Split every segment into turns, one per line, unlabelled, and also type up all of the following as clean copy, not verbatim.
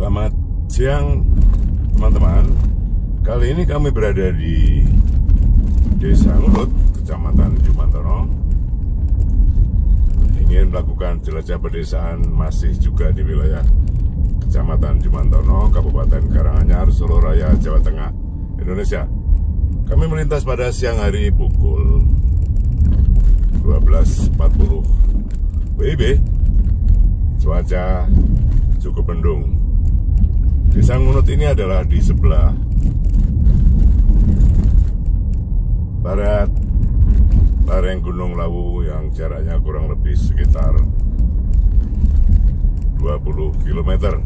Selamat siang teman-teman. Kali ini kami berada di Desa Ngulut, Kecamatan Jumantono. Ingin melakukan jelajah pedesaan masih juga di wilayah Kecamatan Jumantono, Kabupaten Karanganyar, Solo Raya, Jawa Tengah, Indonesia. Kami melintas pada siang hari pukul 12.40 WIB. Cuaca cukup mendung. Desa Ngulut ini adalah di sebelah barat lereng Gunung Lawu yang jaraknya kurang lebih sekitar 20 km.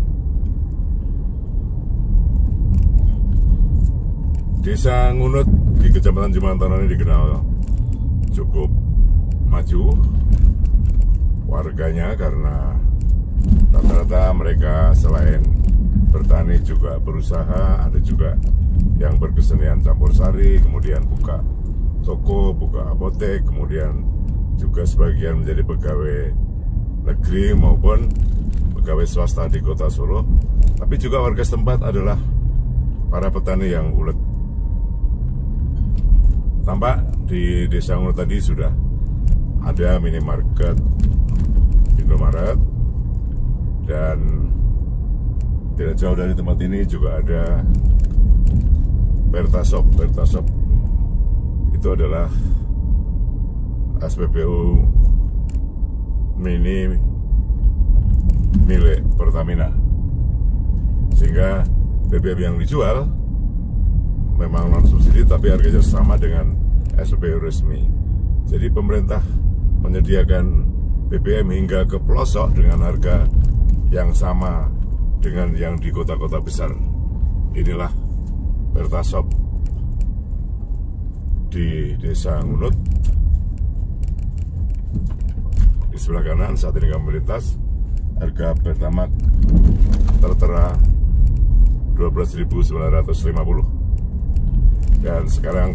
Desa Ngulut di Kecamatan Jumantono ini dikenal cukup maju warganya karena rata-rata mereka selain bertani juga berusaha, ada juga yang berkesenian campur sari, kemudian buka toko, buka apotek, kemudian juga sebagian menjadi pegawai negeri maupun pegawai swasta di kota Solo. Tapi juga warga setempat adalah para petani yang ulet. Tampak di Desa Ngulut tadi sudah ada minimarket Indomaret, dan tidak jauh dari tempat ini juga ada Pertasop. Pertasop itu adalah SPBU mini milik Pertamina, sehingga BBM yang dijual memang non subsidi tapi harganya sama dengan SPBU resmi. Jadi pemerintah menyediakan BBM hingga ke pelosok dengan harga yang sama dengan yang di kota-kota besar. Inilah Pertasop di Desa Ngulut. Di sebelah kanan saat ini kami melintas, harga Pertamax tertera 12.950. Dan sekarang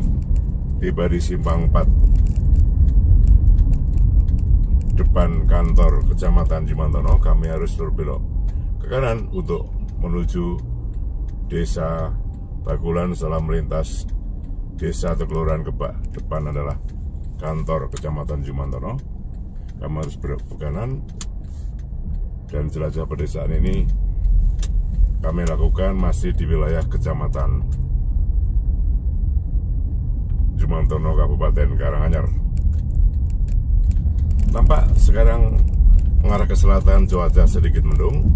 tiba di Simpang 4 depan kantor Kecamatan Jumantono. Kami harus berbelok ke kanan untuk menuju Desa Bakulan setelah melintas Desa atau Kelurahan Kebak. Depan adalah kantor Kecamatan Jumantono. Kami harus berbelok ke kanan, dan jelajah pedesaan ini kami lakukan masih di wilayah Kecamatan Jumantono, Kabupaten Karanganyar. Tampak sekarang mengarah ke selatan, cuaca sedikit mendung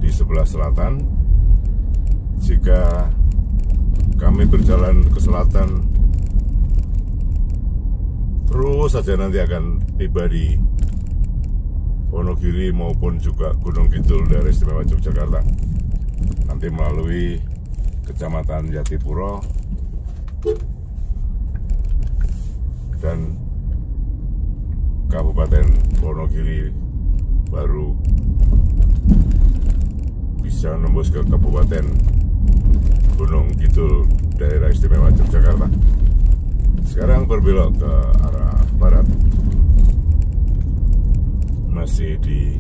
di sebelah selatan. Jika kami berjalan ke selatan terus saja, nanti akan tiba di Wonogiri maupun juga Gunung Kidul daerah istimewa Yogyakarta. Nanti melalui Kecamatan Jatipuro dan Kabupaten Wonogiri, baru bisa nembus ke Kabupaten Gunung Kidul daerah istimewa Yogyakarta. Sekarang berbelok ke arah barat, masih di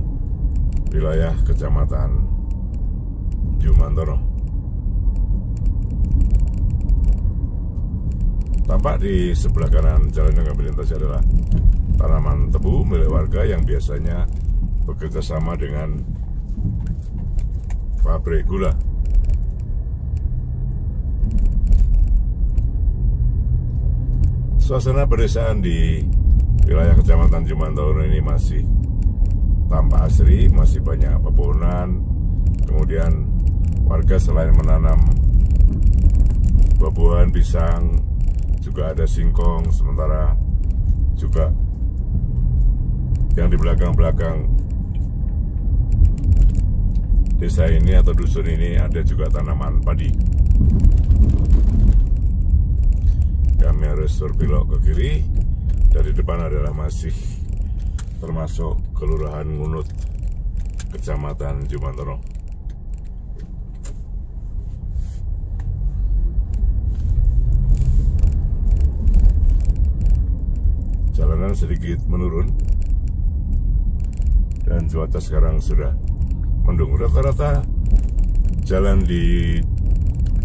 wilayah Kecamatan Jumantono. Tampak di sebelah kanan jalan yang kami lintasi adalah tanaman tebu milik warga yang biasanya bekerja sama dengan pabrik gula. Suasana pedesaan di wilayah Kecamatan Jumantono ini masih tampak asri, masih banyak pepohonan. Kemudian warga selain menanam buah-buahan, pisang, juga ada singkong, sementara juga yang di belakang-belakang desa ini atau dusun ini ada juga tanaman padi. Kami harus berbelok ke kiri. Dari depan adalah masih termasuk Kelurahan Ngulut, Kecamatan Jumantono. Jalanan sedikit menurun dan cuaca sekarang sudah mendung. Rata-rata jalan di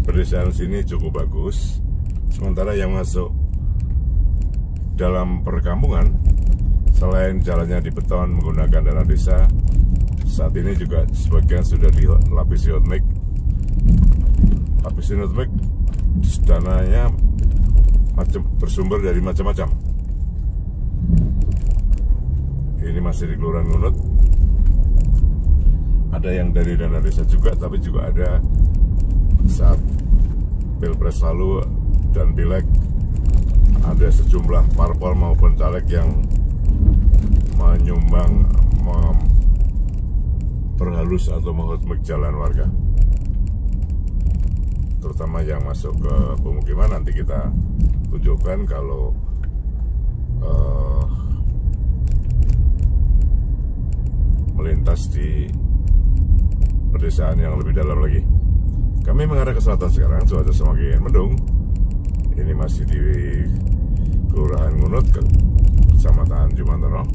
pedesaan sini cukup bagus, sementara yang masuk dalam perkampungan, selain jalannya dibeton menggunakan dana desa, saat ini juga sebagian sudah dilapisi hot mix. Lapisin hot mix dananya bersumber dari macam-macam. Ini masih di Kelurahan Ngunut. Ada yang dari dana desa juga, tapi juga ada saat Pilpres lalu dan Pileg ada sejumlah parpol maupun caleg yang menyumbang, memperhalus atau menghotmik jalan warga, terutama yang masuk ke pemukiman. Nanti kita tunjukkan kalau melintas di pedesaan yang lebih dalam lagi. Kami mengarah ke selatan sekarang, cuaca semakin mendung. Ini masih di Kelurahan Ngunut, Kecamatan Jumantono.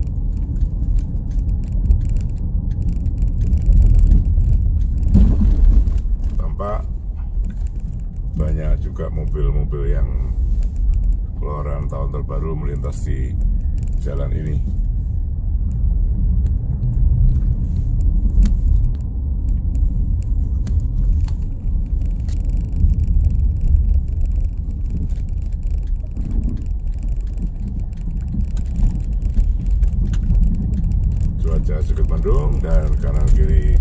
Tampak banyak juga mobil-mobil yang keluaran tahun terbaru melintas di jalan ini. Cuaca cukup mendung dan kanan kiri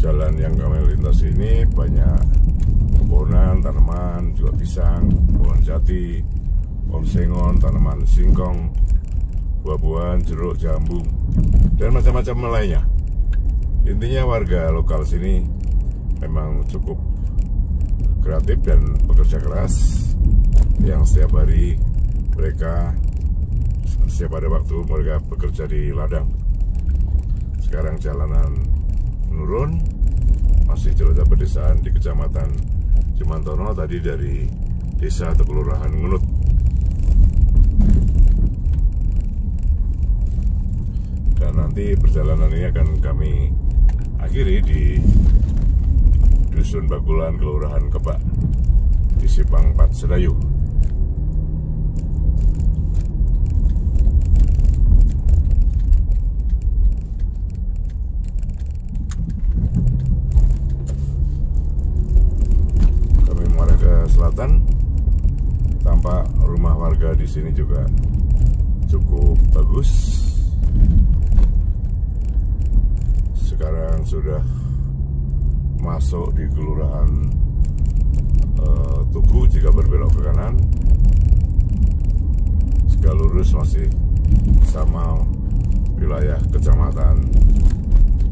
jalan yang kami lintas ini banyak pepohonan, tanaman, juga pisang, pohon jati, pohon sengon, tanaman singkong, buah-buahan, jeruk, jambu, dan macam-macam lainnya. Intinya warga lokal sini memang cukup kreatif dan bekerja keras, yang setiap hari mereka, setiap ada waktu mereka bekerja di ladang. Sekarang jalanan menurun, masih jelajah pedesaan di Kecamatan Jumantono, tadi dari desa atau Kelurahan Ngunut. Dan nanti perjalanan ini akan kami akhiri di Dusun Bakulan, Kelurahan Kebak, di Simpang 4 Sedayu. Selatan, tampak rumah warga di sini juga cukup bagus. Sekarang sudah masuk di Kelurahan Tugu. Jika berbelok ke kanan, jika lurus masih sama wilayah Kecamatan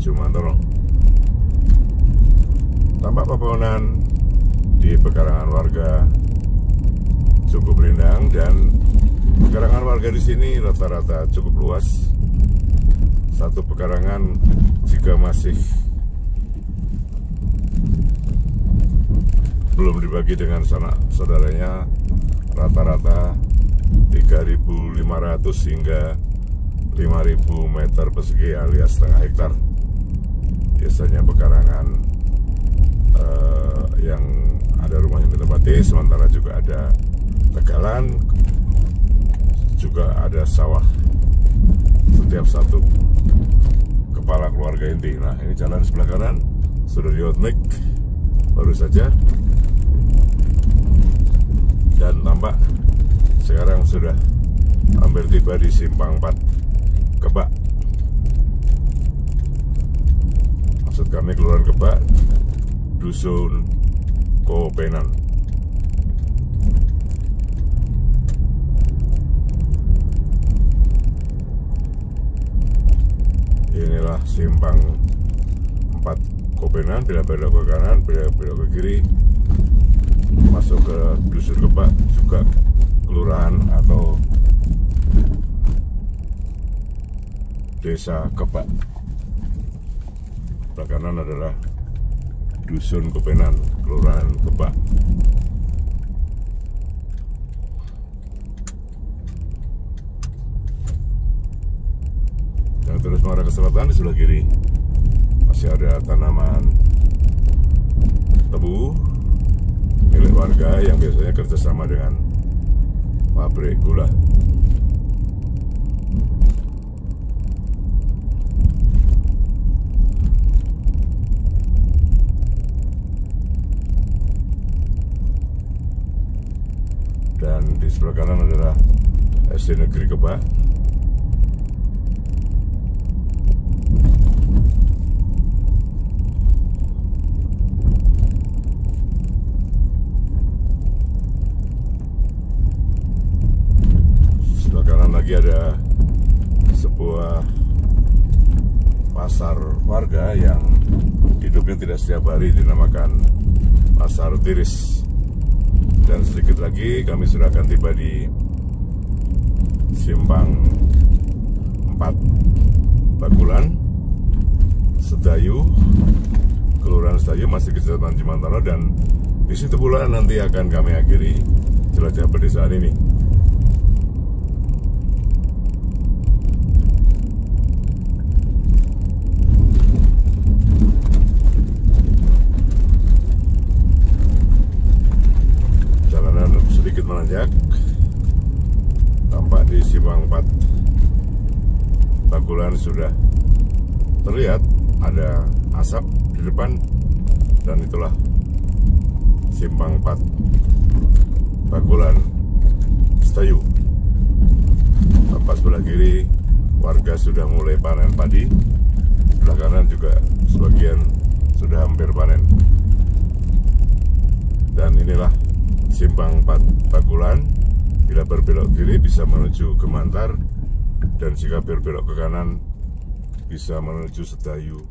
Jumantono. Tampak pepohonan di pekarangan warga cukup rindang, dan pekarangan warga di sini rata-rata cukup luas. Satu pekarangan jika masih belum dibagi dengan sanak saudaranya, rata-rata 3.500 hingga 5.000 meter persegi alias setengah hektar. Biasanya pekarangan yang ada rumah yang ditempati, sementara juga ada tegalan, juga ada sawah setiap satu kepala keluarga inti. Nah, ini jalan sebelah kanan sudah di hotmix baru saja, dan tampak sekarang sudah hampir tiba di Simpang 4 Kebak. Maksud kami Kelurahan Kebak, Dusun Kopenan. Inilah Simpang 4 Kopenan. Bila belok ke kanan, bila belok ke kiri, masuk ke Dusun Kebak, juga kelurahan atau Desa Kebak. Sebelah kanan adalah Dusun Kopenan, Kelurahan Kebak. Yang terus mengarah ke selatan di sebelah kiri masih ada tanaman tebu milik warga yang biasanya kerjasama dengan pabrik gula. Dan di sebelah kanan adalah SD Negeri Kebak. Sebelah kanan lagi ada sebuah pasar warga yang hidupnya tidak setiap hari, dinamakan Pasar Tiris. Dan sedikit lagi kami sudah akan tiba di Simpang 4 Bakulan, Sedayu, Kelurahan Sedayu, masih Kecamatan Jimantoro, dan di situ pula nanti akan kami akhiri jelajah pedesaan ini. Sedikit menanjak, tampak di Simpang 4 Bakulan sudah terlihat ada asap di depan, dan itulah Simpang 4 Bakulan Sedayu. Tampak sebelah kiri warga sudah mulai panen padi, sebelah kanan juga sebagian sudah hampir panen. Dan inilah Simpang 4 Bakulan. Bila berbelok kiri bisa menuju Gemantar, dan jika berbelok ke kanan bisa menuju Sedayu.